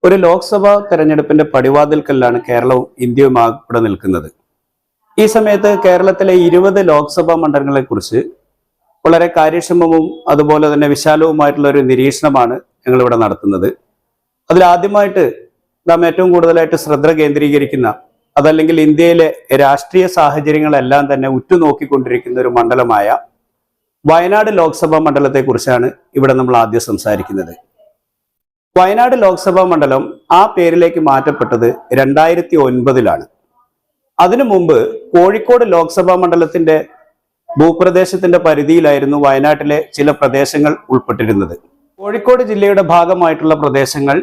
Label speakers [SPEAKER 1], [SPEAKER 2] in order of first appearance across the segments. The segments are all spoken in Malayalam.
[SPEAKER 1] ഒരു ലോക്സഭാ തെരഞ്ഞെടുപ്പിന്റെ പടിവാതിൽക്കലാണ് കേരളവും ഇന്ത്യയും ആകെ നിൽക്കുന്നത്. ഈ സമയത്ത് കേരളത്തിലെ 20 ലോക്സഭാ മണ്ഡലങ്ങളെ കുറിച്ച് വളരെ കാര്യക്ഷമവും അതുപോലെ തന്നെ വിശാലവുമായിട്ടുള്ള ഒരു നിരീക്ഷണമാണ് ഞങ്ങളിവിടെ നടത്തുന്നത്. അതിലാദ്യമായിട്ട് നാം ഏറ്റവും കൂടുതലായിട്ട് ശ്രദ്ധ കേന്ദ്രീകരിക്കുന്ന, അതല്ലെങ്കിൽ ഇന്ത്യയിലെ രാഷ്ട്രീയ സാഹചര്യങ്ങളെല്ലാം തന്നെ ഉറ്റുനോക്കിക്കൊണ്ടിരിക്കുന്ന ഒരു മണ്ഡലമായ വയനാട് ലോക്സഭാ മണ്ഡലത്തെ കുറിച്ചാണ് ഇവിടെ നമ്മൾ ആദ്യം സംസാരിക്കുന്നത്. വയനാട് ലോക്സഭാ മണ്ഡലം ആ പേരിലേക്ക് മാറ്റപ്പെട്ടത് 2009-ലാണ്. അതിനു മുമ്പ് കോഴിക്കോട് ലോക്സഭാ മണ്ഡലത്തിന്റെ ഭൂപ്രദേശത്തിന്റെ പരിധിയിലായിരുന്നു വയനാട്ടിലെ ചില പ്രദേശങ്ങൾ ഉൾപ്പെട്ടിരുന്നത്. കോഴിക്കോട് ജില്ലയുടെ ഭാഗമായിട്ടുള്ള പ്രദേശങ്ങൾ,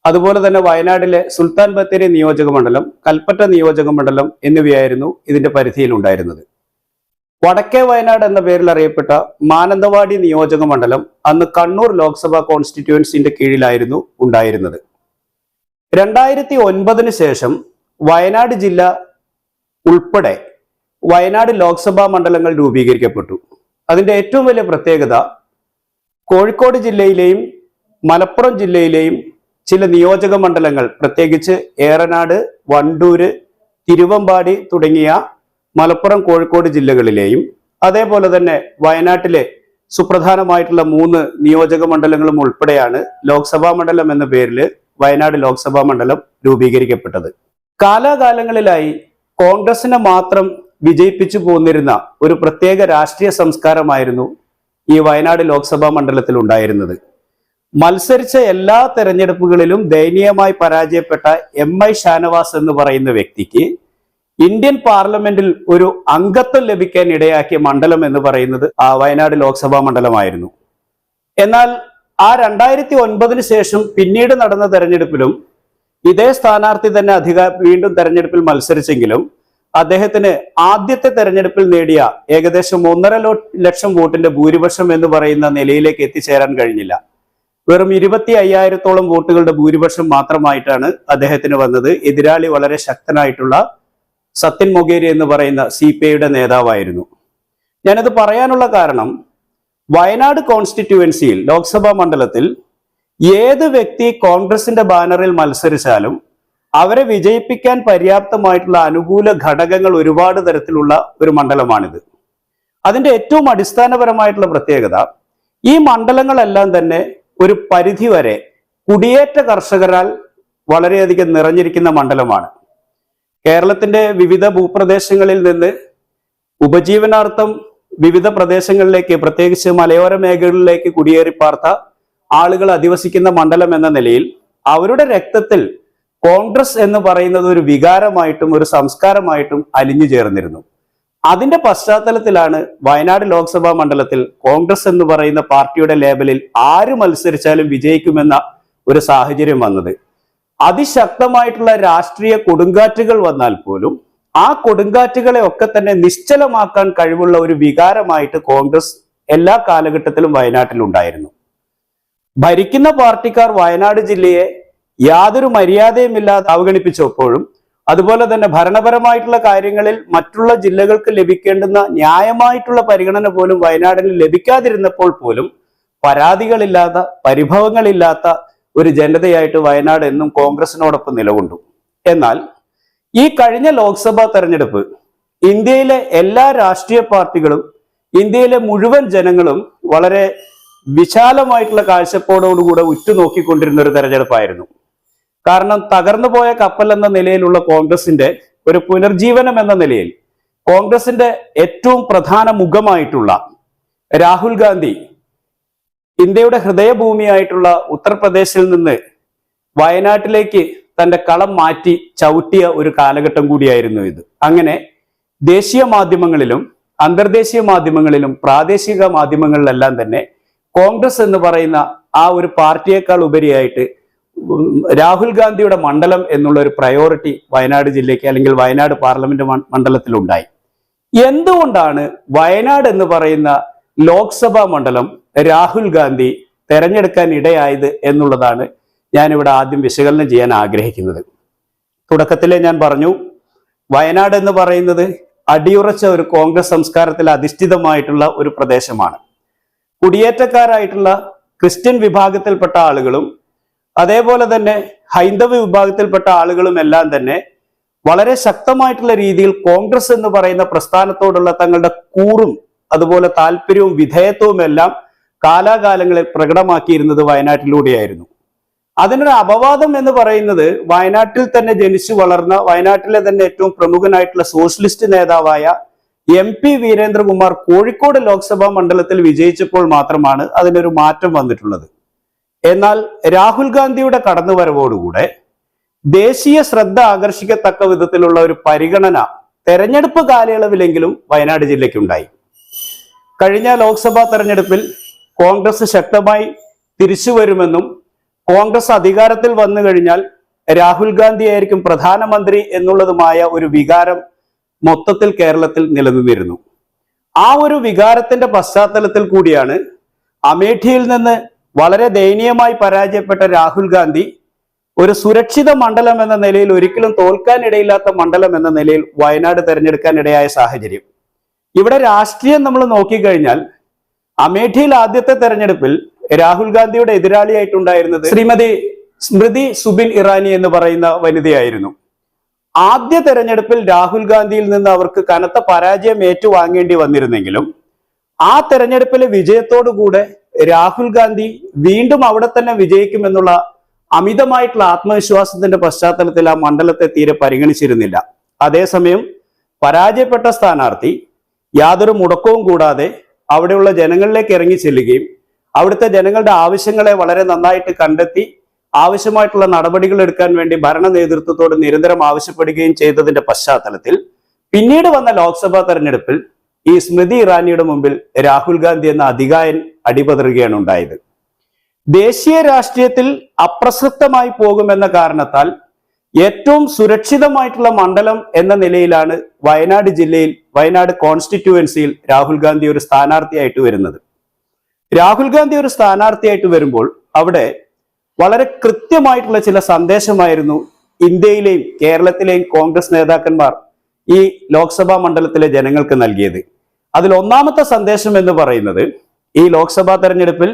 [SPEAKER 1] അതുപോലെ തന്നെ വയനാട്ടിലെ സുൽത്താൻ ബത്തേരി നിയോജക മണ്ഡലം, കൽപ്പറ്റ നിയോജക മണ്ഡലം എന്നിവയായിരുന്നു ഇതിന്റെ പരിധിയിൽ ഉണ്ടായിരുന്നത്. വടക്കേ വയനാട് എന്ന പേരിൽ അറിയപ്പെട്ട മാനന്തവാടി നിയോജക മണ്ഡലം അന്ന് കണ്ണൂർ ലോക്സഭാ കോൺസ്റ്റിറ്റ്യുവൻസിന്റെ കീഴിലായിരുന്നു ഉണ്ടായിരുന്നത്. 2009-ന് ശേഷം വയനാട് ജില്ല ഉൾപ്പെടെ വയനാട് ലോക്സഭാ മണ്ഡലങ്ങൾ രൂപീകരിക്കപ്പെട്ടു. അതിന്റെ ഏറ്റവും വലിയ പ്രത്യേകത, കോഴിക്കോട് ജില്ലയിലെയും മലപ്പുറം ജില്ലയിലെയും ചില നിയോജക മണ്ഡലങ്ങൾ, പ്രത്യേകിച്ച് ഏറനാട്, വണ്ടൂര്, തിരുവമ്പാടി തുടങ്ങിയ മലപ്പുറം കോഴിക്കോട് ജില്ലകളിലെയും അതേപോലെ തന്നെ വയനാട്ടിലെ സുപ്രധാനമായിട്ടുള്ള 3 നിയോജക മണ്ഡലങ്ങളും ഉൾപ്പെടെയാണ് ലോക്സഭാ മണ്ഡലം എന്ന പേരിൽ വയനാട് ലോക്സഭാ മണ്ഡലം രൂപീകരിക്കപ്പെട്ടത്. കാലാകാലങ്ങളിലായി കോൺഗ്രസിനെ മാത്രം വിജയിപ്പിച്ചു പോന്നിരുന്ന ഒരു പ്രത്യേക രാഷ്ട്രീയ സംസ്കാരമായിരുന്നു ഈ വയനാട് ലോക്സഭാ മണ്ഡലത്തിൽ ഉണ്ടായിരുന്നത്. മത്സരിച്ച എല്ലാ തെരഞ്ഞെടുപ്പുകളിലും ദയനീയമായി പരാജയപ്പെട്ട MI ഷാനവാസ് എന്ന് പറയുന്ന വ്യക്തിക്ക് ഇന്ത്യൻ പാർലമെന്റിൽ ഒരു അംഗത്വം ലഭിക്കാൻ ഇടയാക്കിയ മണ്ഡലം എന്ന് പറയുന്നത് ആ വയനാട് ലോക്സഭാ മണ്ഡലമായിരുന്നു. എന്നാൽ ആ 2009-ന് ശേഷം പിന്നീട് നടന്ന തെരഞ്ഞെടുപ്പിലും ഇതേ സ്ഥാനാർത്ഥി തന്നെ വീണ്ടും തെരഞ്ഞെടുപ്പിൽ മത്സരിച്ചെങ്കിലും അദ്ദേഹത്തിന് ആദ്യത്തെ തെരഞ്ഞെടുപ്പിൽ നേടിയ ഏകദേശം 1.5 ലക്ഷം വോട്ടിന്റെ ഭൂരിപക്ഷം എന്ന് പറയുന്ന നിലയിലേക്ക് എത്തിച്ചേരാൻ കഴിഞ്ഞില്ല. വെറും 25,000-ഓളം വോട്ടുകളുടെ ഭൂരിപക്ഷം മാത്രമായിട്ടാണ് അദ്ദേഹത്തിന് വന്നത്. എതിരാളി വളരെ ശക്തനായിട്ടുള്ള സത്യൻ മൊഗേരി എന്ന് പറയുന്ന CPI-യുടെ നേതാവായിരുന്നു. ഞാനത് പറയാനുള്ള കാരണം, വയനാട് കോൺസ്റ്റിറ്റ്യുവൻസിയിൽ ലോക്സഭാ മണ്ഡലത്തിൽ ഏത് വ്യക്തി കോൺഗ്രസിന്റെ ബാനറിൽ മത്സരിച്ചാലും അവരെ വിജയിപ്പിക്കാൻ പര്യാപ്തമായിട്ടുള്ള അനുകൂല ഘടകങ്ങൾ ഒരുപാട് തരത്തിലുള്ള ഒരു മണ്ഡലമാണിത്. അതിന്റെ ഏറ്റവും അടിസ്ഥാനപരമായിട്ടുള്ള പ്രത്യേകത, ഈ മണ്ഡലങ്ങളെല്ലാം തന്നെ ഒരു പരിധിവരെ കുടിയേറ്റ കർഷകരാൽ വളരെയധികം നിറഞ്ഞിരിക്കുന്ന മണ്ഡലമാണ്. കേരളത്തിന്റെ വിവിധ ഭൂപ്രദേശങ്ങളിൽ നിന്ന് ഉപജീവനാർത്ഥം വിവിധ പ്രദേശങ്ങളിലേക്ക്, പ്രത്യേകിച്ച് മലയോര മേഖലകളിലേക്ക് കുടിയേറി പാർത്ത ആളുകൾ അധിവസിക്കുന്ന മണ്ഡലം എന്ന നിലയിൽ അവരുടെ രക്തത്തിൽ കോൺഗ്രസ് എന്ന് പറയുന്നത് ഒരു വികാരമായിട്ടും ഒരു സംസ്കാരമായിട്ടും അലിഞ്ഞു ചേർന്നിരുന്നു. അതിന്റെ പശ്ചാത്തലത്തിലാണ് വയനാട് ലോക്സഭാ മണ്ഡലത്തിൽ കോൺഗ്രസ് എന്ന് പറയുന്ന പാർട്ടിയുടെ ലേബലിൽ ആര് മത്സരിച്ചാലും വിജയിക്കുമെന്ന ഒരു സാഹചര്യം വന്നത്. അതിശക്തമായിട്ടുള്ള രാഷ്ട്രീയ കൊടുങ്കാറ്റുകൾ വന്നാൽ പോലും ആ കൊടുങ്കാറ്റുകളെ ഒക്കെ തന്നെ നിശ്ചലമാക്കാൻ കഴിവുള്ള ഒരു വികാരമായിട്ട് കോൺഗ്രസ് എല്ലാ കാലഘട്ടത്തിലും വയനാട്ടിലുണ്ടായിരുന്നു. ഭരിക്കുന്ന പാർട്ടിക്കാർ വയനാട് ജില്ലയെ യാതൊരു മര്യാദയുമില്ലാതെ അവഗണിപ്പിച്ചപ്പോഴും, അതുപോലെ തന്നെ ഭരണപരമായിട്ടുള്ള കാര്യങ്ങളിൽ മറ്റുള്ള ജില്ലകൾക്ക് ലഭിക്കേണ്ടുന്ന ന്യായമായിട്ടുള്ള പരിഗണന പോലും വയനാടിന് ലഭിക്കാതിരുന്നപ്പോൾ പോലും പരാതികളില്ലാത്ത, പരിഭവങ്ങളില്ലാത്ത ഒരു ജനതയായിട്ട് വയനാട് എന്നും കോൺഗ്രസിനോടൊപ്പം നിലകൊണ്ടു. എന്നാൽ ഈ കഴിഞ്ഞ ലോക്സഭാ തെരഞ്ഞെടുപ്പ് ഇന്ത്യയിലെ എല്ലാ രാഷ്ട്രീയ പാർട്ടികളും, ഇന്ത്യയിലെ മുഴുവൻ ജനങ്ങളും വളരെ വിശാലമായിട്ടുള്ള കാഴ്ചപ്പാടോടുകൂടെ ഉറ്റുനോക്കിക്കൊണ്ടിരുന്ന ഒരു തെരഞ്ഞെടുപ്പായിരുന്നു. കാരണം തകർന്നു പോയ കപ്പൽ എന്ന നിലയിലുള്ള കോൺഗ്രസിന്റെ ഒരു പുനർജീവനം എന്ന നിലയിൽ കോൺഗ്രസിന്റെ ഏറ്റവും പ്രധാന മുഖമായിട്ടുള്ള രാഹുൽ ഗാന്ധി ഇന്ത്യയുടെ ഹൃദയഭൂമിയായിട്ടുള്ള ഉത്തർപ്രദേശിൽ നിന്ന് വയനാട്ടിലേക്ക് തന്റെ കളം മാറ്റി ചവിട്ടിയ ഒരു കാലഘട്ടം കൂടിയായിരുന്നു ഇത്. അങ്ങനെ ദേശീയ മാധ്യമങ്ങളിലും അന്തർദേശീയ മാധ്യമങ്ങളിലും പ്രാദേശിക മാധ്യമങ്ങളിലെല്ലാം തന്നെ കോൺഗ്രസ് എന്ന് പറയുന്ന ആ ഒരു പാർട്ടിയേക്കാൾ ഉപരിയായിട്ട് രാഹുൽ ഗാന്ധിയുടെ മണ്ഡലം എന്നുള്ള ഒരു പ്രയോറിറ്റി വയനാട് ജില്ലയ്ക്ക്, അല്ലെങ്കിൽ വയനാട് പാർലമെന്റ് മണ്ഡലത്തിൽ ഉണ്ടായി. എന്തുകൊണ്ടാണ് വയനാട് എന്ന് പറയുന്ന ലോക്സഭാ മണ്ഡലം രാഹുൽ ഗാന്ധി തെരഞ്ഞെടുക്കാൻ ഇടയായത് എന്നുള്ളതാണ് ഞാനിവിടെ ആദ്യം വിശകലനം ചെയ്യാൻ ആഗ്രഹിക്കുന്നത്. തുടക്കത്തിലെ ഞാൻ പറഞ്ഞു, വയനാട് എന്ന് പറയുന്നത് അടിയുറച്ച ഒരു കോൺഗ്രസ് സംസ്കാരത്തിൽ അധിഷ്ഠിതമായിട്ടുള്ള ഒരു പ്രദേശമാണ്. കുടിയേറ്റക്കാരായിട്ടുള്ള ക്രിസ്ത്യൻ വിഭാഗത്തിൽപ്പെട്ട ആളുകളും അതേപോലെ തന്നെ ഹൈന്ദവ വിഭാഗത്തിൽപ്പെട്ട ആളുകളും എല്ലാം തന്നെ വളരെ ശക്തമായിട്ടുള്ള രീതിയിൽ കോൺഗ്രസ് എന്ന് പറയുന്ന പ്രസ്ഥാനത്തോടുള്ള തങ്ങളുടെ കൂറും അതുപോലെ താല്പര്യവും വിധേയത്വവും എല്ലാം കാലാകാലങ്ങളിൽ പ്രകടമാക്കിയിരുന്നത് വയനാട്ടിലൂടെയായിരുന്നു. അതിനൊരു അപവാദം എന്ന് പറയുന്നത് വയനാട്ടിൽ തന്നെ ജനിച്ചു വളർന്ന വയനാട്ടിലെ തന്നെ ഏറ്റവും പ്രമുഖനായിട്ടുള്ള സോഷ്യലിസ്റ്റ് നേതാവായ MP വീരേന്ദ്രകുമാർ കോഴിക്കോട് ലോക്സഭാ മണ്ഡലത്തിൽ വിജയിച്ചപ്പോൾ മാത്രമാണ് അതിനൊരു മാറ്റം വന്നിട്ടുള്ളത്. എന്നാൽ രാഹുൽ ഗാന്ധിയുടെ കടന്നുവരവോടുകൂടെ ദേശീയ ശ്രദ്ധ ആകർഷിക്കത്തക്ക വിധത്തിലുള്ള ഒരു പരിഗണന തെരഞ്ഞെടുപ്പ് കാലയളവിലെങ്കിലും വയനാട് ജില്ലയ്ക്കുണ്ടായി. കഴിഞ്ഞ ലോക്സഭാ തെരഞ്ഞെടുപ്പിൽ കോൺഗ്രസ് ശക്തമായി തിരിച്ചു വരുമെന്നും കോൺഗ്രസ് അധികാരത്തിൽ വന്നു കഴിഞ്ഞാൽ രാഹുൽ ഗാന്ധി ആയിരിക്കും പ്രധാനമന്ത്രി എന്നുള്ളതുമായ ഒരു വികാരം മൊത്തത്തിൽ കേരളത്തിൽ നിലനിന്നിരുന്നു. ആ ഒരു വികാരത്തിന്റെ പശ്ചാത്തലത്തിൽ കൂടിയാണ് അമേഠിയിൽ നിന്ന് വളരെ ദയനീയമായി പരാജയപ്പെട്ട രാഹുൽ ഗാന്ധി ഒരു സുരക്ഷിത മണ്ഡലം എന്ന നിലയിൽ, ഒരിക്കലും തോൽക്കാനിടയില്ലാത്ത മണ്ഡലം എന്ന നിലയിൽ വയനാട് തെരഞ്ഞെടുക്കാനിടയായ സാഹചര്യം. ഇവിടെ രാഷ്ട്രീയം നമ്മൾ നോക്കിക്കഴിഞ്ഞാൽ അമേഠിയിൽ ആദ്യത്തെ തെരഞ്ഞെടുപ്പിൽ രാഹുൽ ഗാന്ധിയുടെ എതിരാളിയായിട്ടുണ്ടായിരുന്നത് ശ്രീമതി സ്മൃതി സുബിൻ ഇറാനി എന്ന് പറയുന്ന വനിതയായിരുന്നു. ആദ്യ തെരഞ്ഞെടുപ്പിൽ രാഹുൽ ഗാന്ധിയിൽ നിന്ന് അവർക്ക് കനത്ത പരാജയം ഏറ്റുവാങ്ങേണ്ടി വന്നിരുന്നെങ്കിലും ആ തെരഞ്ഞെടുപ്പിലെ വിജയത്തോടുകൂടെ രാഹുൽ ഗാന്ധി വീണ്ടും അവിടെ തന്നെ വിജയിക്കുമെന്നുള്ള അമിതമായിട്ടുള്ള ആത്മവിശ്വാസത്തിന്റെ പശ്ചാത്തലത്തിൽ ആ മണ്ഡലത്തെ തീരെ പരിഗണിച്ചിരുന്നില്ല. അതേസമയം പരാജയപ്പെട്ട സ്ഥാനാർത്ഥി യാതൊരു മുടക്കവും കൂടാതെ അവിടെയുള്ള ജനങ്ങളിലേക്ക് ഇറങ്ങി ചെല്ലുകയും അവിടുത്തെ ജനങ്ങളുടെ ആവശ്യങ്ങളെ വളരെ നന്നായിട്ട് കണ്ടെത്തി ആവശ്യമായിട്ടുള്ള നടപടികൾ എടുക്കാൻ വേണ്ടി ഭരണ നേതൃത്വത്തോട് നിരന്തരം ആവശ്യപ്പെടുകയും ചെയ്തതിന്റെ പശ്ചാത്തലത്തിൽ പിന്നീട് വന്ന ലോക്സഭാ തെരഞ്ഞെടുപ്പിൽ ഈ സ്മൃതി ഇറാനിയുടെ മുമ്പിൽ രാഹുൽ ഗാന്ധി എന്ന അധികായൻ അടിപതറുകയാണ് ഉണ്ടായത്. ദേശീയ രാഷ്ട്രീയത്തിൽ അപ്രസക്തമായി പോകുമെന്ന കാരണത്താൽ ഏറ്റവും സുരക്ഷിതമായിട്ടുള്ള മണ്ഡലം എന്ന നിലയിലാണ് വയനാട് ജില്ലയിൽ, വയനാട് കോൺസ്റ്റിറ്റ്യുവൻസിയിൽ രാഹുൽ ഗാന്ധി ഒരു സ്ഥാനാർത്ഥിയായിട്ട് വരുന്നത്. രാഹുൽ ഗാന്ധി ഒരു സ്ഥാനാർത്ഥിയായിട്ട് വരുമ്പോൾ അവിടെ വളരെ കൃത്യമായിട്ടുള്ള ചില സന്ദേശമായിരുന്നു ഇന്ത്യയിലെയും കേരളത്തിലെയും കോൺഗ്രസ് നേതാക്കന്മാർ ഈ ലോക്സഭാ മണ്ഡലത്തിലെ ജനങ്ങൾക്ക് നൽകിയത്. അതിൽ ഒന്നാമത്തെ സന്ദേശം എന്ന് പറയുന്നത്, ഈ ലോക്സഭാ തെരഞ്ഞെടുപ്പിൽ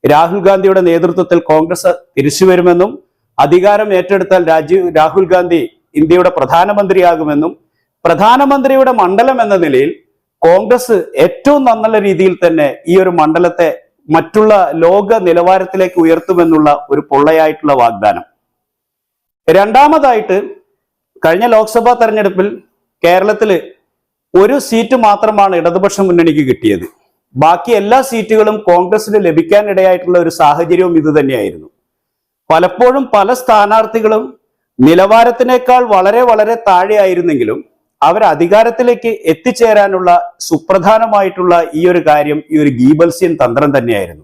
[SPEAKER 1] രാഹുൽ ഗാന്ധിയുടെ നേതൃത്വത്തിൽ കോൺഗ്രസ് തിരിച്ചു വരുമെന്നും അധികാരം ഏറ്റെടുത്താൽ രാഹുൽ ഗാന്ധി ഇന്ത്യയുടെ പ്രധാനമന്ത്രിയാകുമെന്നും പ്രധാനമന്ത്രിയുടെ മണ്ഡലം എന്ന നിലയിൽ കോൺഗ്രസ് ഏറ്റവും നല്ല രീതിയിൽ തന്നെ ഈ ഒരു മണ്ഡലത്തെ മറ്റുള്ള ലോക നിലവാരത്തിലേക്ക് ഉയർത്തുമെന്നുള്ള ഒരു പൊള്ളയായിട്ടുള്ള വാഗ്ദാനം. രണ്ടാമതായിട്ട്, കഴിഞ്ഞ ലോക്സഭാ തെരഞ്ഞെടുപ്പിൽ കേരളത്തിൽ ഒരു സീറ്റ് മാത്രമാണ് ഇടതുപക്ഷ മുന്നണിക്ക് കിട്ടിയത്. ബാക്കി എല്ലാ സീറ്റുകളും കോൺഗ്രസിന് ലഭിക്കാനിടയായിട്ടുള്ള ഒരു സാഹചര്യവും ഇത് തന്നെയായിരുന്നു. പലപ്പോഴും പല സ്ഥാനാർത്ഥികളും നിലവാരത്തിനേക്കാൾ വളരെ വളരെ താഴെയായിരുന്നെങ്കിലും അവർ അധികാരത്തിലേക്ക് എത്തിച്ചേരാനുള്ള സുപ്രധാനമായിട്ടുള്ള ഈ ഒരു കാര്യം ഈ ഒരു ഗീബൽസ്യൻ തന്ത്രം തന്നെയായിരുന്നു.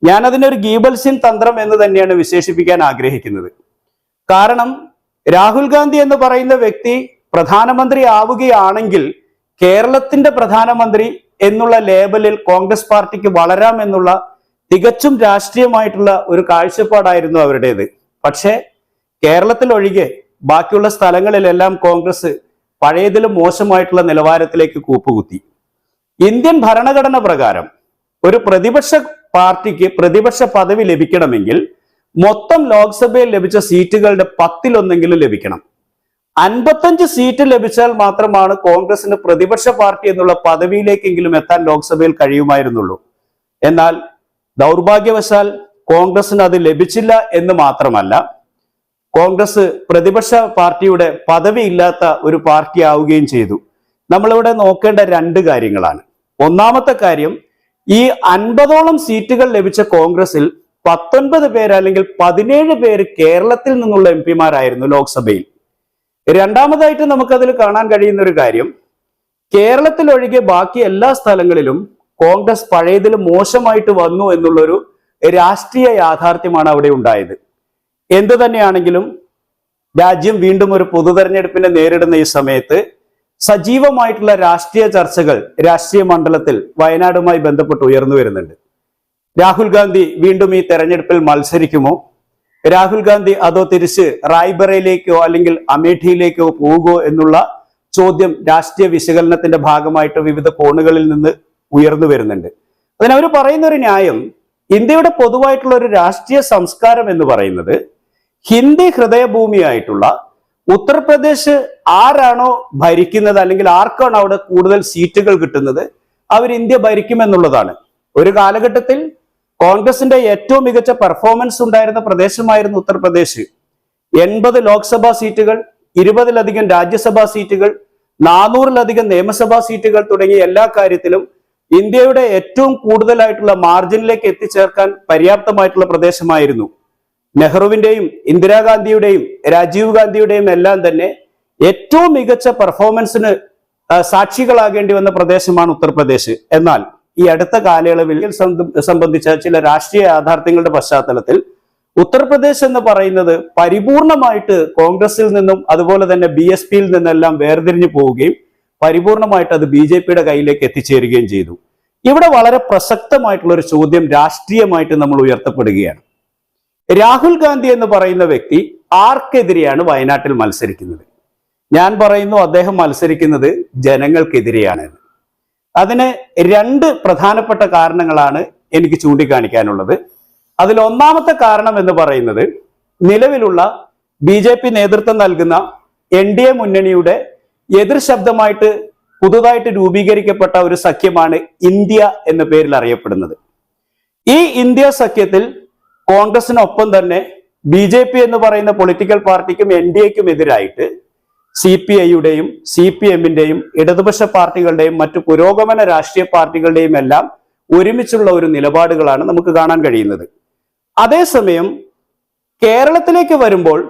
[SPEAKER 1] ഞാൻ അതിനൊരു ഗീബൽസ്യൻ തന്ത്രം എന്ന് തന്നെയാണ് വിശേഷിപ്പിക്കാൻ ആഗ്രഹിക്കുന്നത്. കാരണം രാഹുൽ ഗാന്ധി എന്ന് പറയുന്ന വ്യക്തി പ്രധാനമന്ത്രി ആവുകയാണെങ്കിൽ കേരളത്തിന്റെ പ്രധാനമന്ത്രി എന്നുള്ള ലേബലിൽ കോൺഗ്രസ് പാർട്ടിക്ക് വളരാമെന്നുള്ള തികച്ചും രാഷ്ട്രീയമായിട്ടുള്ള ഒരു കാഴ്ചപ്പാടായിരുന്നു അവരുടേത്. പക്ഷേ കേരളത്തിൽ ഒഴികെ ബാക്കിയുള്ള സ്ഥലങ്ങളിലെല്ലാം കോൺഗ്രസ് പഴയതിലും മോശമായിട്ടുള്ള നിലവാരത്തിലേക്ക് കൂപ്പുകുത്തി. ഇന്ത്യൻ ഭരണഘടന പ്രകാരം ഒരു പ്രതിപക്ഷ പാർട്ടിക്ക് പ്രതിപക്ഷ പദവി ലഭിക്കണമെങ്കിൽ മൊത്തം ലോക്സഭയിൽ ലഭിച്ച സീറ്റുകളുടെ 10-1 ലഭിക്കണം. 55 സീറ്റ് ലഭിച്ചാൽ മാത്രമാണ് കോൺഗ്രസിന് പ്രതിപക്ഷ പാർട്ടി എന്നുള്ള പദവിയിലേക്കെങ്കിലും എത്താൻ ലോക്സഭയിൽ കഴിയുമായിരുന്നുള്ളൂ. എന്നാൽ ദൗർഭാഗ്യവശാൽ കോൺഗ്രസിന് അത് ലഭിച്ചില്ല എന്ന് മാത്രമല്ല, കോൺഗ്രസ് പ്രതിപക്ഷ പാർട്ടിയുടെ പദവി ഇല്ലാത്ത ഒരു പാർട്ടി ആവുകയും ചെയ്തു. നമ്മളിവിടെ നോക്കേണ്ട 2 കാര്യങ്ങളാണ്. ഒന്നാമത്തെ കാര്യം, ഈ 50ഓളം സീറ്റുകൾ ലഭിച്ച കോൺഗ്രസിൽ 19 പേര് അല്ലെങ്കിൽ 17 പേര് കേരളത്തിൽ നിന്നുള്ള MP-മാരായിരുന്നു ലോക്സഭയിൽ. രണ്ടാമതായിട്ട് നമുക്കതിൽ കാണാൻ കഴിയുന്ന ഒരു കാര്യം, കേരളത്തിൽ ഒഴികെ ബാക്കി എല്ലാ സ്ഥലങ്ങളിലും കോൺഗ്രസ് പഴയതിലും മോശമായിട്ട് വന്നു എന്നുള്ളൊരു രാഷ്ട്രീയ യാഥാർത്ഥ്യമാണ് അവിടെ ഉണ്ടായത്. എന്തു തന്നെയാണെങ്കിലും രാജ്യം വീണ്ടും ഒരു പൊതു തെരഞ്ഞെടുപ്പിനെ നേരിടുന്ന ഈ സമയത്ത് സജീവമായിട്ടുള്ള രാഷ്ട്രീയ ചർച്ചകൾ രാഷ്ട്രീയ മണ്ഡലത്തിൽ വയനാടുമായി ബന്ധപ്പെട്ട് ഉയർന്നു വരുന്നുണ്ട്. രാഹുൽ ഗാന്ധി വീണ്ടും ഈ തെരഞ്ഞെടുപ്പിൽ മത്സരിക്കുമോ? രാഹുൽ ഗാന്ധി അതോ തിരിച്ച് റായ്ബറയിലേക്കോ അല്ലെങ്കിൽ അമേഠിയിലേക്കോ പോകുമോ എന്നുള്ള ചോദ്യം രാഷ്ട്രീയ വിശകലനത്തിന്റെ ഭാഗമായിട്ട് വിവിധ കോണുകളിൽ നിന്ന് ഉയർന്നു വരുന്നുണ്ട്. അതിനവർ പറയുന്ന ഒരു ന്യായം, ഇന്ത്യയുടെ പൊതുവായിട്ടുള്ള ഒരു രാഷ്ട്രീയ സംസ്കാരം എന്ന് പറയുന്നത് ഹിന്ദി ഹൃദയഭൂമിയായിട്ടുള്ള ഉത്തർപ്രദേശ് ആരാണോ ഭരിക്കുന്നത്, അല്ലെങ്കിൽ ആർക്കാണോ അവിടെ കൂടുതൽ സീറ്റുകൾ കിട്ടുന്നത്, അവർ ഇന്ത്യ ഭരിക്കുമെന്നുള്ളതാണ്. ഒരു കാലഘട്ടത്തിൽ കോൺഗ്രസിന്റെ ഏറ്റവും മികച്ച പെർഫോമൻസ് ഉണ്ടായിരുന്ന പ്രദേശമായിരുന്നു ഉത്തർപ്രദേശ്. 80 ലോക്സഭാ സീറ്റുകൾ, 20-ലധികം രാജ്യസഭാ സീറ്റുകൾ, 400-ലധികം നിയമസഭാ സീറ്റുകൾ തുടങ്ങിയ എല്ലാ കാര്യത്തിലും ഇന്ത്യയുടെ ഏറ്റവും കൂടുതലായിട്ടുള്ള മാർജിനിലേക്ക് എത്തിച്ചേർക്കാൻ പര്യാപ്തമായിട്ടുള്ള പ്രദേശമായിരുന്നു. നെഹ്റുവിന്റെയും ഇന്ദിരാഗാന്ധിയുടെയും രാജീവ് ഗാന്ധിയുടെയും എല്ലാം തന്നെ ഏറ്റവും മികച്ച പെർഫോമൻസിന് സാക്ഷികളാകേണ്ടി വന്ന പ്രദേശമാണ് ഉത്തർപ്രദേശ്. എന്നാൽ ഈ അടുത്ത കാലയളവിൽ സംബന്ധിച്ച ചില രാഷ്ട്രീയ യാഥാർത്ഥ്യങ്ങളുടെ പശ്ചാത്തലത്തിൽ ഉത്തർപ്രദേശ് എന്ന് പറയുന്നത് പരിപൂർണമായിട്ട് കോൺഗ്രസിൽ നിന്നും അതുപോലെ തന്നെ BSPയിൽ നിന്നെല്ലാം വേർതിരിഞ്ഞു പോവുകയും പരിപൂർണമായിട്ട് അത് BJPയുടെ കയ്യിലേക്ക് എത്തിച്ചേരുകയും ചെയ്തു. ഇവിടെ വളരെ പ്രസക്തമായിട്ടുള്ള ഒരു ചോദ്യം രാഷ്ട്രീയമായിട്ട് നമ്മൾ ഉയർത്തപ്പെടുകയാണ്. രാഹുൽ ഗാന്ധി എന്ന് പറയുന്ന വ്യക്തി ആർക്കെതിരെയാണ് വയനാട്ടിൽ മത്സരിക്കുന്നത്? ഞാൻ പറയുന്നു അദ്ദേഹം മത്സരിക്കുന്നത് ജനങ്ങൾക്കെതിരെയാണ്. അതിന് 2 പ്രധാനപ്പെട്ട കാരണങ്ങളാണ് എനിക്ക് ചൂണ്ടിക്കാണിക്കാനുള്ളത്. അതിൽ ഒന്നാമത്തെ കാരണം എന്ന് പറയുന്നത് നിലവിലുള്ള BJP നേതൃത്വം നൽകുന്ന NDA മുന്നണിയുടെ എതിർ ശബ്ദമായിട്ട് പുതുതായിട്ട് രൂപീകരിക്കപ്പെട്ട ഒരു സഖ്യമാണ് ഇന്ത്യ എന്ന പേരിൽ അറിയപ്പെടുന്നത്. ഈ ഇന്ത്യ സഖ്യത്തിൽ കോൺഗ്രസിനൊപ്പം തന്നെ BJP എന്ന് പറയുന്ന പൊളിറ്റിക്കൽ പാർട്ടിക്കും NDAക്കും എതിരായിട്ട് CPIയുടെയും CPMന്റെയും ഇടതുപക്ഷ പാർട്ടികളുടെയും മറ്റു പുരോഗമന രാഷ്ട്രീയ പാർട്ടികളുടെയും എല്ലാം ഒരുമിച്ചുള്ള ഒരു നിലപാടുകളാണ് നമുക്ക് കാണാൻ കഴിയുന്നത്. അതേസമയം കേരളത്തിലേക്ക് വരുമ്പോൾ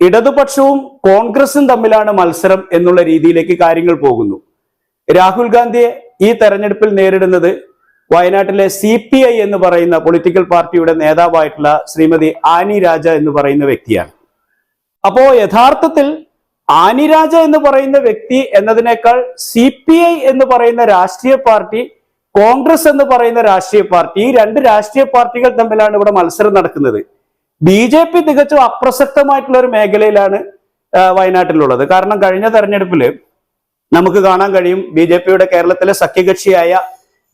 [SPEAKER 1] ഇടതുപക്ഷവും കോൺഗ്രസും തമ്മിലാണ് മത്സരം എന്നുള്ള രീതിയിലേക്ക് കാര്യങ്ങൾ പോകുന്നു. രാഹുൽ ഗാന്ധിയെ ഈ തെരഞ്ഞെടുപ്പിൽ നേരിടുന്നത് വയനാട്ടിലെ CPI എന്ന് പറയുന്ന പൊളിറ്റിക്കൽ പാർട്ടിയുടെ നേതാവായിട്ടുള്ള ശ്രീമതി ആനി രാജ എന്ന് പറയുന്ന വ്യക്തിയാണ്. അപ്പോ യഥാർത്ഥത്തിൽ ആനി രാജ എന്ന് പറയുന്ന വ്യക്തി എന്നതിനേക്കാൾ CPI എന്ന് പറയുന്ന രാഷ്ട്രീയ പാർട്ടി, കോൺഗ്രസ് എന്ന് പറയുന്ന രാഷ്ട്രീയ പാർട്ടി, ഈ 2 രാഷ്ട്രീയ പാർട്ടികൾ തമ്മിലാണ് ഇവിടെ മത്സരം നടക്കുന്നത്. BJP തികച്ചും അപ്രസക്തമായിട്ടുള്ള ഒരു മേഖലയിലാണ് വയനാട്ടിലുള്ളത്. കാരണം കഴിഞ്ഞ തെരഞ്ഞെടുപ്പിൽ നമുക്ക് കാണാൻ കഴിയും BJPയുടെ കേരളത്തിലെ സഖ്യകക്ഷിയായ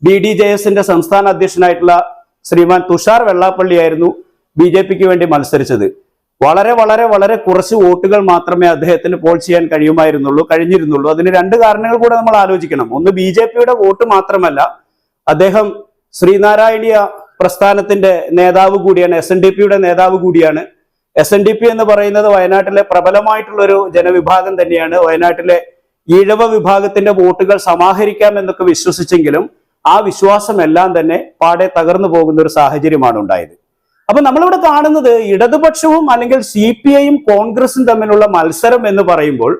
[SPEAKER 1] BDJSന്റെ സംസ്ഥാന അധ്യക്ഷനായിട്ടുള്ള ശ്രീമാൻ തുഷാർ വെള്ളാപ്പള്ളിയായിരുന്നു BJPക്ക് വേണ്ടി മത്സരിച്ചത്. വളരെ വളരെ വളരെ കുറച്ച് വോട്ടുകൾ മാത്രമേ അദ്ദേഹത്തിന് പോൾ ചെയ്യാൻ കഴിഞ്ഞിരുന്നുള്ളൂ. അതിന് 2 കാരണങ്ങൾ കൂടെ നമ്മൾ ആലോചിക്കണം. ഒന്ന്, BJPയുടെ വോട്ട് മാത്രമല്ല, അദ്ദേഹം ശ്രീനാരായണീയ പ്രസ്ഥാനത്തിന്റെ നേതാവ് കൂടിയാണ്, SNDPയുടെ നേതാവ് കൂടിയാണ്. SNDP എന്ന് പറയുന്നത് വയനാട്ടിലെ പ്രബലമായിട്ടുള്ള ഒരു ജനവിഭാഗം തന്നെയാണ്. വയനാട്ടിലെ ഈഴവ വിഭാഗത്തിന്റെ വോട്ടുകൾ സമാഹരിക്കാം എന്നൊക്കെ വിശ്വസിച്ചെങ്കിലും ആ വിശ്വാസമെല്ലാം തന്നെ പാടെ തകർന്നു പോകുന്ന ഒരു സാഹചര്യമാണ് ഉണ്ടായത്. അപ്പൊ നമ്മളിവിടെ കാണുന്നത് ഇടതുപക്ഷവും അല്ലെങ്കിൽ CPIയും കോൺഗ്രസും തമ്മിലുള്ള മത്സരം എന്ന് പറയുമ്പോൾ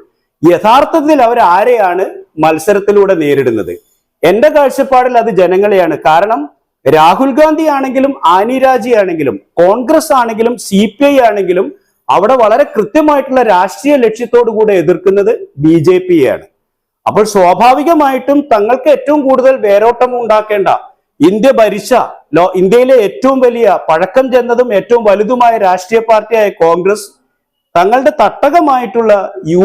[SPEAKER 1] യഥാർത്ഥത്തിൽ അവർ ആരെയാണ് മത്സരത്തിലൂടെ നേരിടുന്നത്? എന്റെ കാഴ്ചപ്പാടിൽ അത് ജനങ്ങളെയാണ്. കാരണം രാഹുൽ ഗാന്ധി ആണെങ്കിലും ആനി രാജയാണെങ്കിലും കോൺഗ്രസ് ആണെങ്കിലും CPI ആണെങ്കിലും അവിടെ വളരെ കൃത്യമായിട്ടുള്ള രാഷ്ട്രീയ ലക്ഷ്യത്തോടു കൂടെ എതിർക്കുന്നത് BJPയാണ്. അപ്പോൾ സ്വാഭാവികമായിട്ടും തങ്ങൾക്ക് ഏറ്റവും കൂടുതൽ വേരോട്ടം ഉണ്ടാക്കേണ്ട, ഇന്ത്യ ഭരിച്ച ഇന്ത്യയിലെ ഏറ്റവും വലിയ പഴക്കം ചെന്നതും ഏറ്റവും വലുതുമായ രാഷ്ട്രീയ പാർട്ടിയായ കോൺഗ്രസ് തങ്ങളുടെ തട്ടകമായിട്ടുള്ള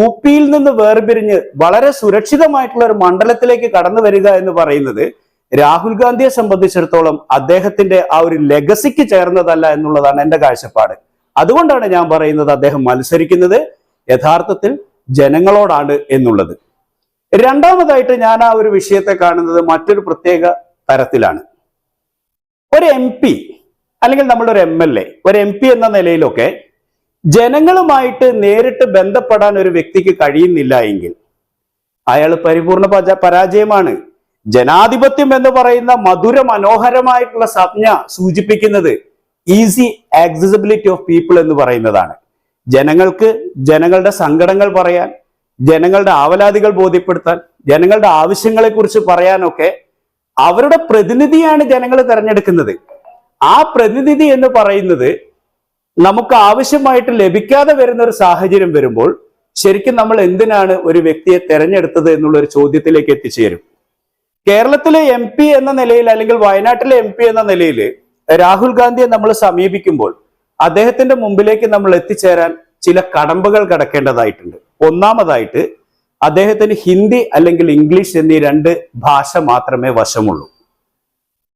[SPEAKER 1] UPയിൽ നിന്ന് വേർപിരിഞ്ഞ് വളരെ സുരക്ഷിതമായിട്ടുള്ള ഒരു മണ്ഡലത്തിലേക്ക് കടന്നു വരിക എന്ന് പറയുന്നത് രാഹുൽ ഗാന്ധിയെ സംബന്ധിച്ചിടത്തോളം അദ്ദേഹത്തിന്റെ ആ ഒരു ലെഗസിക്ക് ചേർന്നതല്ല എന്നുള്ളതാണ് എന്റെ കാഴ്ചപ്പാട്. അതുകൊണ്ടാണ് ഞാൻ പറയുന്നത് അദ്ദേഹം മത്സരിക്കുന്നത് യഥാർത്ഥത്തിൽ ജനങ്ങളോടാണ് എന്നുള്ളത്. രണ്ടാമതായിട്ട് ഞാൻ ആ ഒരു വിഷയത്തെ കാണുന്നത് മറ്റൊരു പ്രത്യേക തരത്തിലാണ്. ഒരു MP അല്ലെങ്കിൽ നമ്മുടെ ഒരു MLA, ഒരു MP എന്ന നിലയിലൊക്കെ ജനങ്ങളുമായിട്ട് നേരിട്ട് ബന്ധപ്പെടാൻ ഒരു വ്യക്തിക്ക് കഴിയുന്നില്ല എങ്കിൽ അയാൾ പരിപൂർണ പരാജയമാണ്. ജനാധിപത്യം എന്ന് പറയുന്ന മധുര മനോഹരമായിട്ടുള്ള സംജ്ഞ സൂചിപ്പിക്കുന്നത് ഈസി ആക്സസിബിലിറ്റി ഓഫ് പീപ്പിൾ എന്ന് പറയുന്നതാണ്. ജനങ്ങൾക്ക് ജനങ്ങളുടെ സങ്കടങ്ങൾ പറയാൻ, ജനങ്ങളുടെ ആവലാതികൾ ബോധ്യപ്പെടുത്താൻ, ജനങ്ങളുടെ ആവശ്യങ്ങളെ കുറിച്ച് പറയാനൊക്കെ അവരുടെ പ്രതിനിധിയാണ് ജനങ്ങൾ തെരഞ്ഞെടുക്കുന്നത്. ആ പ്രതിനിധി എന്ന് പറയുന്നത് നമുക്ക് ആവശ്യമായിട്ട് ലഭിക്കാതെ വരുന്ന ഒരു സാഹചര്യം വരുമ്പോൾ ശരിക്കും നമ്മൾ എന്തിനാണ് ഒരു വ്യക്തിയെ തെരഞ്ഞെടുത്തത് എന്നുള്ള ഒരു ചോദ്യത്തിലേക്ക് എത്തിച്ചേരും. കേരളത്തിലെ MP എന്ന നിലയിൽ അല്ലെങ്കിൽ വയനാട്ടിലെ MP എന്ന നിലയിൽ രാഹുൽ ഗാന്ധിയെ നമ്മൾ സമീപിക്കുമ്പോൾ അദ്ദേഹത്തിന്റെ മുമ്പിലേക്ക് നമ്മൾ എത്തിച്ചേരാൻ ചില കടമ്പകൾ കടക്കേണ്ടതായിട്ടുണ്ട്. ഒന്നാമതായിട്ട് അദ്ദേഹത്തിന് ഹിന്ദി അല്ലെങ്കിൽ ഇംഗ്ലീഷ് എന്നീ 2 ഭാഷ മാത്രമേ വശമുള്ളൂ.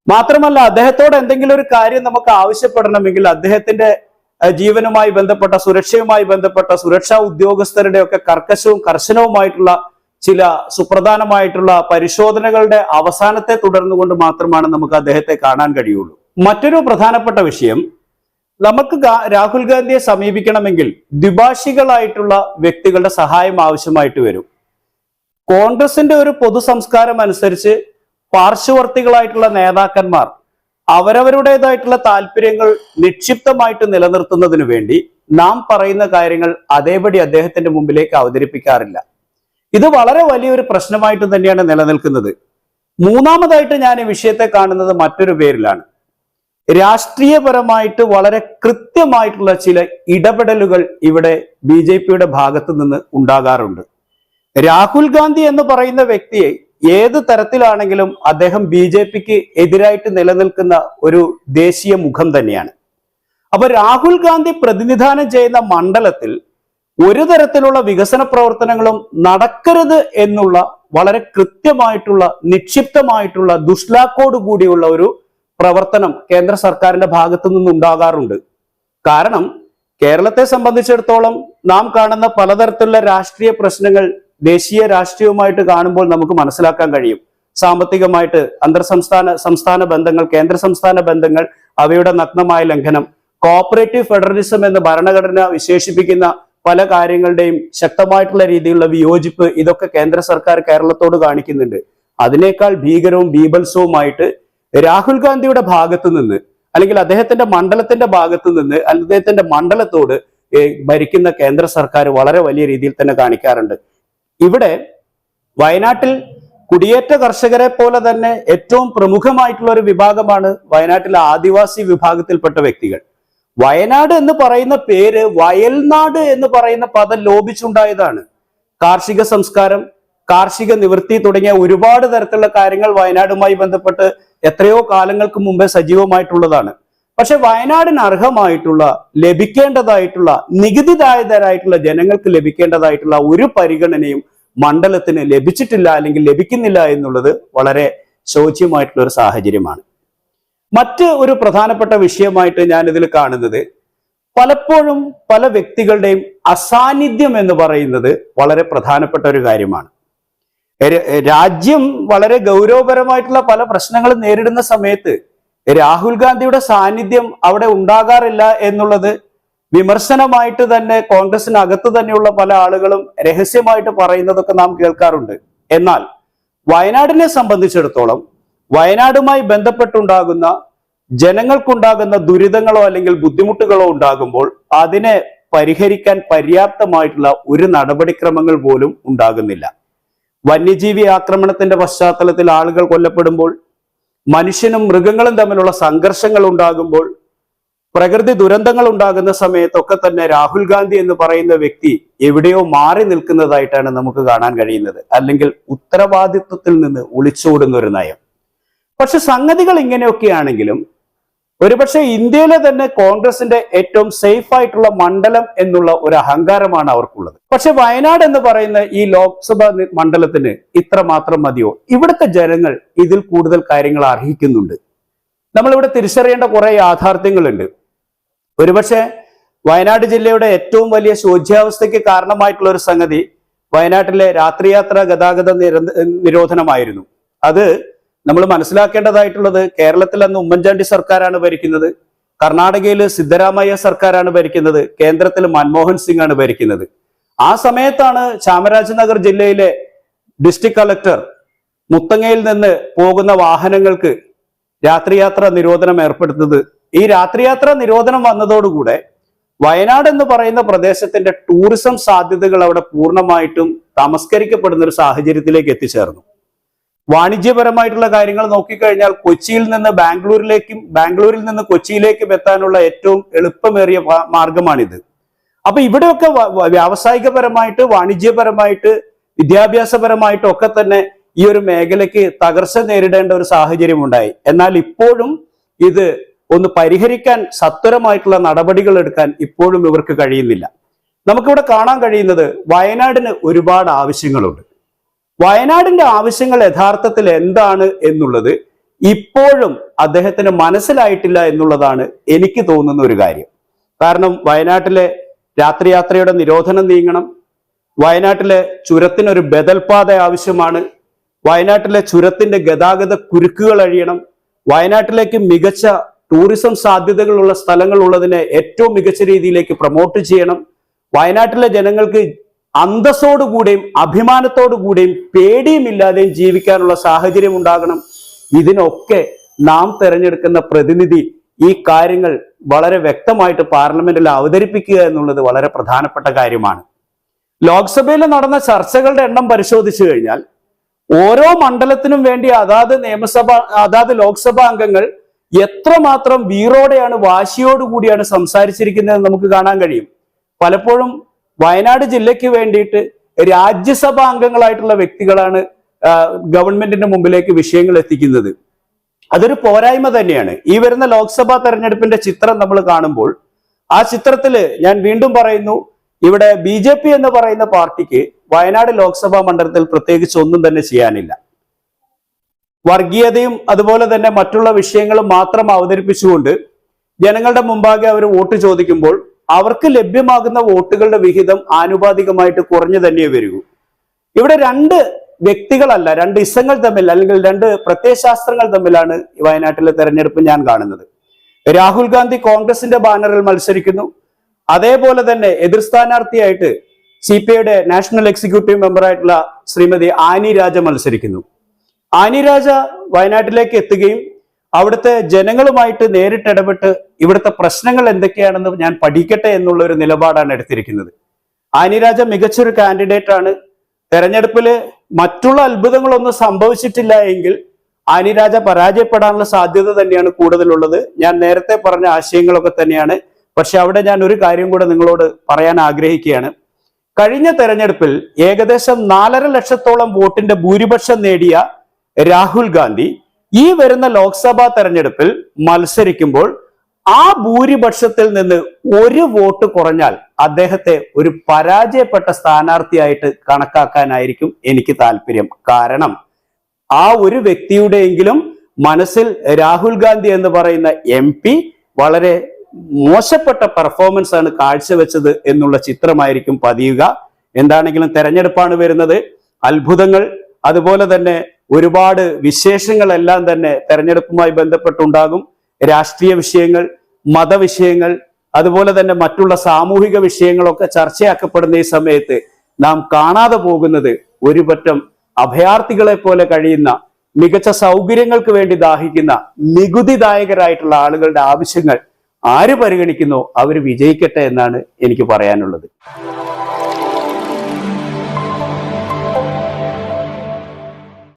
[SPEAKER 1] മാത്രമല്ല അദ്ദേഹത്തോട് എന്തെങ്കിലും ഒരു കാര്യം നമുക്ക് ആവശ്യപ്പെടണമെങ്കിൽ അദ്ദേഹത്തിന്റെ ജീവനുമായി ബന്ധപ്പെട്ട സുരക്ഷയുമായി ബന്ധപ്പെട്ട സുരക്ഷാ ഉദ്യോഗസ്ഥരുടെ ഒക്കെ കർശനവുമായിട്ടുള്ള ചില സുപ്രധാനമായിട്ടുള്ള പരിശോധനകളുടെ അവസാനത്തെ തുടർന്നുകൊണ്ട് മാത്രമാണ് നമുക്ക് അദ്ദേഹത്തെ കാണാൻ കഴിയുള്ളൂ. മറ്റൊരു പ്രധാനപ്പെട്ട വിഷയം, നമുക്ക് രാഹുൽ ഗാന്ധിയെ സമീപിക്കണമെങ്കിൽ ദ്വിഭാഷികളായിട്ടുള്ള വ്യക്തികളുടെ സഹായം ആവശ്യമായിട്ട് വരും. കോൺഗ്രസിന്റെ ഒരു പൊതു സംസ്കാരം അനുസരിച്ച് പാർശ്വവർത്തികളായിട്ടുള്ള നേതാക്കന്മാർ അവരവരുടേതായിട്ടുള്ള താല്പര്യങ്ങൾ നിക്ഷിപ്തമായിട്ട് നിലനിർത്തുന്നതിന് വേണ്ടി നാം പറയുന്ന കാര്യങ്ങൾ അതേപടി അദ്ദേഹത്തിന്റെ മുമ്പിലേക്ക് അവതരിപ്പിക്കാറില്ല. ഇത് വളരെ വലിയൊരു പ്രശ്നമായിട്ട് തന്നെയാണ് നിലനിൽക്കുന്നത്. മൂന്നാമതായിട്ട് ഞാൻ ഈ വിഷയത്തെ കാണുന്നത് മറ്റൊരു പേരിലാണ്. രാഷ്ട്രീയപരമായിട്ട് വളരെ കൃത്യമായിട്ടുള്ള ചില ഇടപെടലുകൾ ഇവിടെ BJPയുടെ ഭാഗത്ത് നിന്ന് ഉണ്ടാകാറുണ്ട്. രാഹുൽ ഗാന്ധി എന്ന് പറയുന്ന വ്യക്തിയെ ഏത് തരത്തിലാണെങ്കിലും അദ്ദേഹം BJPക്ക് എതിരായിട്ട് നിലനിൽക്കുന്ന ഒരു ദേശീയ മുഖം തന്നെയാണ്. അപ്പൊ രാഹുൽ ഗാന്ധി പ്രതിനിധാനം ചെയ്യുന്ന മണ്ഡലത്തിൽ ഒരു തരത്തിലുള്ള വികസന പ്രവർത്തനങ്ങളും നടക്കരുത് എന്നുള്ള വളരെ കൃത്യമായിട്ടുള്ള നിക്ഷിപ്തമായിട്ടുള്ള ദുഷ്ലാക്കോട് കൂടിയുള്ള ഒരു പ്രവർത്തനം കേന്ദ്ര സർക്കാരിന്റെ ഭാഗത്തു നിന്നുണ്ടാകാറുണ്ട്. കാരണം കേരളത്തെ സംബന്ധിച്ചിടത്തോളം നാം കാണുന്ന പലതരത്തിലുള്ള രാഷ്ട്രീയ പ്രശ്നങ്ങൾ ദേശീയ രാഷ്ട്രീയവുമായിട്ട് കാണുമ്പോൾ നമുക്ക് മനസ്സിലാക്കാൻ കഴിയും. സാമ്പത്തികമായിട്ട് സംസ്ഥാന ബന്ധങ്ങൾ, കേന്ദ്ര സംസ്ഥാന ബന്ധങ്ങൾ, അവയുടെ നഗ്നമായ ലംഘനം, കോഓപ്പറേറ്റീവ് ഫെഡറലിസം എന്ന് ഭരണഘടന വിശേഷിപ്പിക്കുന്ന പല കാര്യങ്ങളുടെയും ശക്തമായിട്ടുള്ള രീതിയിലുള്ള വിയോജിപ്പ്, ഇതൊക്കെ കേന്ദ്ര സർക്കാർ കേരളത്തോട് കാണിക്കുന്നുണ്ട്. അതിനേക്കാൾ ഭീകരവും ബീഭത്സവുമായിട്ട് രാഹുൽ ഗാന്ധിയുടെ ഭാഗത്തു നിന്ന്, അല്ലെങ്കിൽ അദ്ദേഹത്തിന്റെ മണ്ഡലത്തിന്റെ ഭാഗത്തു നിന്ന്, അദ്ദേഹത്തിന്റെ മണ്ഡലത്തോട് ഭരിക്കുന്ന കേന്ദ്ര സർക്കാർ വളരെ വലിയ രീതിയിൽ തന്നെ കാണിക്കാറുണ്ട്. ഇവിടെ വയനാട്ടിൽ കുടിയേറ്റ കർഷകരെ പോലെ തന്നെ ഏറ്റവും പ്രമുഖമായിട്ടുള്ള ഒരു വിഭാഗമാണ് വയനാട്ടിലെ ആദിവാസി വിഭാഗത്തിൽപ്പെട്ട വ്യക്തികൾ. വയനാട് എന്ന് പറയുന്ന പേര് വയൽനാട് എന്ന് പറയുന്ന പദം ലോപിച്ചുണ്ടായതാണ്. കാർഷിക സംസ്കാരം, കാർഷിക നിവൃത്തി തുടങ്ങിയ ഒരുപാട് തരത്തിലുള്ള കാര്യങ്ങൾ വയനാടുമായി ബന്ധപ്പെട്ട് എത്രയോ കാലങ്ങൾക്ക് മുമ്പേ സജീവമായിട്ടുള്ളതാണ്. പക്ഷെ വയനാടിന് അർഹമായിട്ടുള്ള, ലഭിക്കേണ്ടതായിട്ടുള്ള, നികുതിദായകരായിട്ടുള്ള ജനങ്ങൾക്ക് ലഭിക്കേണ്ടതായിട്ടുള്ള ഒരു പരിഗണനയും മണ്ഡലത്തിന് ലഭിച്ചിട്ടില്ല, അല്ലെങ്കിൽ ലഭിക്കുന്നില്ല എന്നുള്ളത് വളരെ ശോച്യമായിട്ടുള്ള ഒരു സാഹചര്യമാണ്. മറ്റ് ഒരു പ്രധാനപ്പെട്ട വിഷയമായിട്ട് ഞാൻ ഇതിൽ കാണുന്നത്, പലപ്പോഴും പല വ്യക്തികളുടെയും അസാന്നിധ്യം എന്ന് പറയുന്നത് വളരെ പ്രധാനപ്പെട്ട ഒരു കാര്യമാണ്. രാജ്യം വളരെ ഗൗരവപരമായിട്ടുള്ള പല പ്രശ്നങ്ങളും നേരിടുന്ന സമയത്ത് രാഹുൽ ഗാന്ധിയുടെ സാന്നിധ്യം അവിടെ ഉണ്ടാകാറില്ല എന്നുള്ളത് വിമർശനമായിട്ട് തന്നെ കോൺഗ്രസിനകത്ത് തന്നെയുള്ള പല ആളുകളും രഹസ്യമായിട്ട് പറയുന്നതൊക്കെ നാം കേൾക്കാറുണ്ട്. എന്നാൽ വയനാടിനെ സംബന്ധിച്ചിടത്തോളം വയനാടുമായി ബന്ധപ്പെട്ടുണ്ടാകുന്ന ജനങ്ങൾക്കുണ്ടാകുന്ന ദുരിതങ്ങളോ അല്ലെങ്കിൽ ബുദ്ധിമുട്ടുകളോ ഉണ്ടാകുമ്പോൾ അതിനെ പരിഹരിക്കാൻ പര്യാപ്തമായിട്ടുള്ള ഒരു നടപടിക്രമങ്ങൾ പോലും ഉണ്ടാകുന്നില്ല. വന്യജീവി ആക്രമണത്തിന്റെ പശ്ചാത്തലത്തിൽ ആളുകൾ കൊല്ലപ്പെടുമ്പോൾ, മനുഷ്യനും മൃഗങ്ങളും തമ്മിലുള്ള സംഘർഷങ്ങൾ ഉണ്ടാകുമ്പോൾ, പ്രകൃതി ദുരന്തങ്ങൾ ഉണ്ടാകുന്ന സമയത്തൊക്കെ തന്നെ രാഹുൽ ഗാന്ധി എന്ന് പറയുന്ന വ്യക്തി എവിടെയോ മാറി നിൽക്കുന്നതായിട്ടാണ് നമുക്ക് കാണാൻ കഴിയുന്നത്. അല്ലെങ്കിൽ ഉത്തരവാദിത്വത്തിൽ നിന്ന് ഒളിച്ചോടുന്ന ഒരു നയം. പക്ഷെ സംഗതികൾ ഇങ്ങനെയൊക്കെയാണെങ്കിലും ഒരുപക്ഷെ ഇന്ത്യയിലെ തന്നെ കോൺഗ്രസിന്റെ ഏറ്റവും സേഫ് ആയിട്ടുള്ള മണ്ഡലം എന്നുള്ള ഒരു അഹങ്കാരമാണ് അവർക്കുള്ളത്. പക്ഷെ വയനാട് എന്ന് പറയുന്ന ഈ ലോക്സഭാ മണ്ഡലത്തിന് ഇത്ര മാത്രം മതിയോ? ഇവിടുത്തെ ജനങ്ങൾ ഇതിൽ കൂടുതൽ കാര്യങ്ങൾ അർഹിക്കുന്നുണ്ട്. നമ്മളിവിടെ തിരിച്ചറിയേണ്ട കുറെ യാഥാർത്ഥ്യങ്ങളുണ്ട്. ഒരുപക്ഷെ വയനാട് ജില്ലയുടെ ഏറ്റവും വലിയ ശോച്യാവസ്ഥയ്ക്ക് കാരണമായിട്ടുള്ള ഒരു സംഗതി വയനാട്ടിലെ രാത്രിയാത്രാ ഗതാഗത നിരോധനമായിരുന്നു. അത് നമ്മൾ മനസ്സിലാക്കേണ്ടതായിട്ടുള്ളത്, കേരളത്തിൽ അന്ന് ഉമ്മൻചാണ്ടി സർക്കാരാണ് ഭരിക്കുന്നത്, കർണാടകയിൽ സിദ്ധരാമയ്യ സർക്കാരാണ് ഭരിക്കുന്നത്, കേന്ദ്രത്തിൽ മൻമോഹൻ സിംഗ് ആണ് ഭരിക്കുന്നത്. ആ സമയത്താണ് ചാമരാജനഗർ ജില്ലയിലെ ഡിസ്ട്രിക്ട് കളക്ടർ മുത്തങ്ങയിൽ നിന്ന് പോകുന്ന വാഹനങ്ങൾക്ക് രാത്രിയാത്രാ നിരോധനം ഏർപ്പെടുത്തുന്നത്. ഈ രാത്രിയാത്രാ നിരോധനം വന്നതോടുകൂടെ വയനാട് എന്ന് പറയുന്ന പ്രദേശത്തിന്റെ ടൂറിസം സാധ്യതകൾ അവിടെ പൂർണ്ണമായിട്ടും തമസ്കരിക്കപ്പെടുന്ന ഒരു സാഹചര്യത്തിലേക്ക് എത്തിച്ചേർന്നു. വാണിജ്യപരമായിട്ടുള്ള കാര്യങ്ങൾ നോക്കിക്കഴിഞ്ഞാൽ കൊച്ചിയിൽ നിന്ന് ബാംഗ്ലൂരിലേക്കും, ബാംഗ്ലൂരിൽ നിന്ന് കൊച്ചിയിലേക്കും എത്താനുള്ള ഏറ്റവും എളുപ്പമേറിയ മാർഗമാണിത്. അപ്പൊ ഇവിടെയൊക്കെ വ്യാവസായികപരമായിട്ട്, വാണിജ്യപരമായിട്ട്, വിദ്യാഭ്യാസപരമായിട്ടും ഒക്കെ തന്നെ ഈ ഒരു മേഖലയ്ക്ക് തകർച്ച നേരിടേണ്ട ഒരു സാഹചര്യം ഉണ്ടായി. എന്നാൽ ഇപ്പോഴും ഇത് ഒന്ന് പരിഹരിക്കാൻ സത്വരമായിട്ടുള്ള നടപടികൾ എടുക്കാൻ ഇപ്പോഴും ഇവർക്ക് കഴിയുന്നില്ല. നമുക്കിവിടെ കാണാൻ കഴിയുന്നത് വയനാടിന് ഒരുപാട് ആവശ്യങ്ങളുണ്ട്. വയനാടിന്റെ ആവശ്യങ്ങൾ യഥാർത്ഥത്തിൽ എന്താണ് എന്നുള്ളത് ഇപ്പോഴും അദ്ദേഹത്തിന് മനസ്സിലായിട്ടില്ല എന്നുള്ളതാണ് എനിക്ക് തോന്നുന്ന ഒരു കാര്യം. കാരണം വയനാട്ടിലെ രാത്രിയാത്രയുടെ നിരോധനം നീങ്ങണം, വയനാട്ടിലെ ചുരത്തിനൊരു ബദൽപാത ആവശ്യമാണ്, വയനാട്ടിലെ ചുരത്തിന്റെ ഗതാഗത കുരുക്കുകൾ അഴിയണം, വയനാട്ടിലേക്ക് മികച്ച ടൂറിസം സാധ്യതകളുള്ള സ്ഥലങ്ങൾ ഉള്ളതിനെ ഏറ്റവും മികച്ച രീതിയിലേക്ക് പ്രൊമോട്ട് ചെയ്യണം, വയനാട്ടിലെ ജനങ്ങൾക്ക് അന്തസ്സോടുകൂടിയും അഭിമാനത്തോടുകൂടിയും പേടിയുമില്ലാതെയും ജീവിക്കാനുള്ള സാഹചര്യം ഉണ്ടാകണം. ഇതിനൊക്കെ നാം തെരഞ്ഞെടുക്കുന്ന പ്രതിനിധി ഈ കാര്യങ്ങൾ വളരെ വ്യക്തമായിട്ട് പാർലമെന്റിൽ അവതരിപ്പിക്കുക എന്നുള്ളത് വളരെ പ്രധാനപ്പെട്ട കാര്യമാണ്. ലോക്സഭയിൽ നടന്ന ചർച്ചകളുടെ എണ്ണം പരിശോധിച്ചു കഴിഞ്ഞാൽ ഓരോ മണ്ഡലത്തിനും വേണ്ടി അതാത് ലോക്സഭാ അംഗങ്ങൾ എത്രമാത്രം വീറോടെയാണ് വാശിയോടുകൂടിയാണ് സംസാരിച്ചിരിക്കുന്നത് നമുക്ക് കാണാൻ കഴിയും. പലപ്പോഴും വയനാട് ജില്ലയ്ക്ക് വേണ്ടിയിട്ട് രാജ്യസഭാ അംഗങ്ങളായിട്ടുള്ള വ്യക്തികളാണ് ഗവൺമെന്റിന്റെ മുമ്പിലേക്ക് വിഷയങ്ങൾ എത്തിക്കുന്നത്. അതൊരു പോരായ്മ തന്നെയാണ്. ഈ വരുന്ന ലോക്സഭാ തെരഞ്ഞെടുപ്പിന്റെ ചിത്രം നമ്മൾ കാണുമ്പോൾ ആ ചിത്രത്തില് ഞാൻ വീണ്ടും പറയുന്നു, ഇവിടെ BJP എന്ന് പറയുന്ന പാർട്ടിക്ക് വയനാട് ലോക്സഭാ മണ്ഡലത്തിൽ പ്രത്യേകിച്ച് ഒന്നും തന്നെ ചെയ്യാനില്ല. വർഗീയതയും അതുപോലെ തന്നെ മറ്റുള്ള വിഷയങ്ങളും മാത്രം അവതരിപ്പിച്ചുകൊണ്ട് ജനങ്ങളുടെ മുമ്പാകെ അവർ വോട്ട് ചോദിക്കുമ്പോൾ അവർക്ക് ലഭ്യമാകുന്ന വോട്ടുകളുടെ വിഹിതം ആനുപാതികമായിട്ട് കുറഞ്ഞു തന്നെ വരൂ. ഇവിടെ രണ്ട് വ്യക്തികളല്ല, രണ്ട് ഇസങ്ങൾ തമ്മിൽ അല്ലെങ്കിൽ രണ്ട് പ്രത്യയശാസ്ത്രങ്ങൾ തമ്മിലാണ് വയനാട്ടിലെ തെരഞ്ഞെടുപ്പ് ഞാൻ കാണുന്നത്. രാഹുൽ ഗാന്ധി കോൺഗ്രസിന്റെ ബാനറിൽ മത്സരിക്കുന്നു, അതേപോലെ തന്നെ എതിർ സ്ഥാനാർത്ഥിയായിട്ട് CPIയുടെ നാഷണൽ എക്സിക്യൂട്ടീവ് മെമ്പറായിട്ടുള്ള ശ്രീമതി ആനി രാജ മത്സരിക്കുന്നു. ആനി രാജ വയനാട്ടിലേക്ക് എത്തുകയും അവിടുത്തെ ജനങ്ങളുമായിട്ട് നേരിട്ടിടപെട്ട് ഇവിടുത്തെ പ്രശ്നങ്ങൾ എന്തൊക്കെയാണെന്ന് ഞാൻ പഠിക്കട്ടെ എന്നുള്ള ഒരു നിലപാടാണ് എടുത്തിരിക്കുന്നത്. ആനി രാജ മികച്ചൊരു കാൻഡിഡേറ്റ് ആണ്. തെരഞ്ഞെടുപ്പില് മറ്റുള്ള അത്ഭുതങ്ങളൊന്നും സംഭവിച്ചിട്ടില്ല എങ്കിൽ ആനി രാജ പരാജയപ്പെടാനുള്ള സാധ്യത തന്നെയാണ് കൂടുതലുള്ളത്. ഞാൻ നേരത്തെ പറഞ്ഞ ആശയങ്ങളൊക്കെ തന്നെയാണ്. പക്ഷെ അവിടെ ഞാൻ ഒരു കാര്യം കൂടെ നിങ്ങളോട് പറയാൻ ആഗ്രഹിക്കുകയാണ്. കഴിഞ്ഞ തെരഞ്ഞെടുപ്പിൽ ഏകദേശം 4.5 ലക്ഷത്തോളം വോട്ടിന്റെ ഭൂരിപക്ഷം നേടിയ രാഹുൽ ഗാന്ധി ഈ വരുന്ന ലോക്സഭാ തെരഞ്ഞെടുപ്പിൽ മത്സരിക്കുമ്പോൾ ആ ഭൂരിപക്ഷത്തിൽ നിന്ന് ഒരു വോട്ട് കുറഞ്ഞാൽ അദ്ദേഹത്തെ ഒരു പരാജയപ്പെട്ട സ്ഥാനാർത്ഥിയായിട്ട് കണക്കാക്കാനായിരിക്കും എനിക്ക് താല്പര്യം. കാരണം ആ ഒരു വ്യക്തിയുടെയെങ്കിലും മനസ്സിൽ രാഹുൽ ഗാന്ധി എന്ന് പറയുന്ന MP വളരെ മോശപ്പെട്ട പെർഫോമൻസ് ആണ് കാഴ്ചവെച്ചത് എന്നുള്ള ചിത്രമായിരിക്കും പതിയുക. എന്താണെങ്കിലും തെരഞ്ഞെടുപ്പാണ് വരുന്നത്. അത്ഭുതങ്ങൾ അതുപോലെ തന്നെ ഒരുപാട് വിശേഷങ്ങളെല്ലാം തന്നെ തെരഞ്ഞെടുപ്പുമായി ബന്ധപ്പെട്ടുണ്ടാകും. രാഷ്ട്രീയ വിഷയങ്ങൾ, മതവിഷയങ്ങൾ, അതുപോലെ തന്നെ മറ്റുള്ള സാമൂഹിക വിഷയങ്ങളൊക്കെ ചർച്ചയാക്കപ്പെടുന്ന ഈ സമയത്ത് നാം കാണാതെ പോകുന്നത് ഒരു പറ്റം അഭയാർത്ഥികളെ പോലെ കഴിയുന്ന, മികച്ച സൗകര്യങ്ങൾക്ക് വേണ്ടി ദാഹിക്കുന്ന നികുതിദായകരായിട്ടുള്ള ആളുകളുടെ ആവശ്യങ്ങൾ ആര് പരിഗണിക്കുന്നോ അവർ വിജയിക്കട്ടെ എന്നാണ് എനിക്ക് പറയാനുള്ളത്.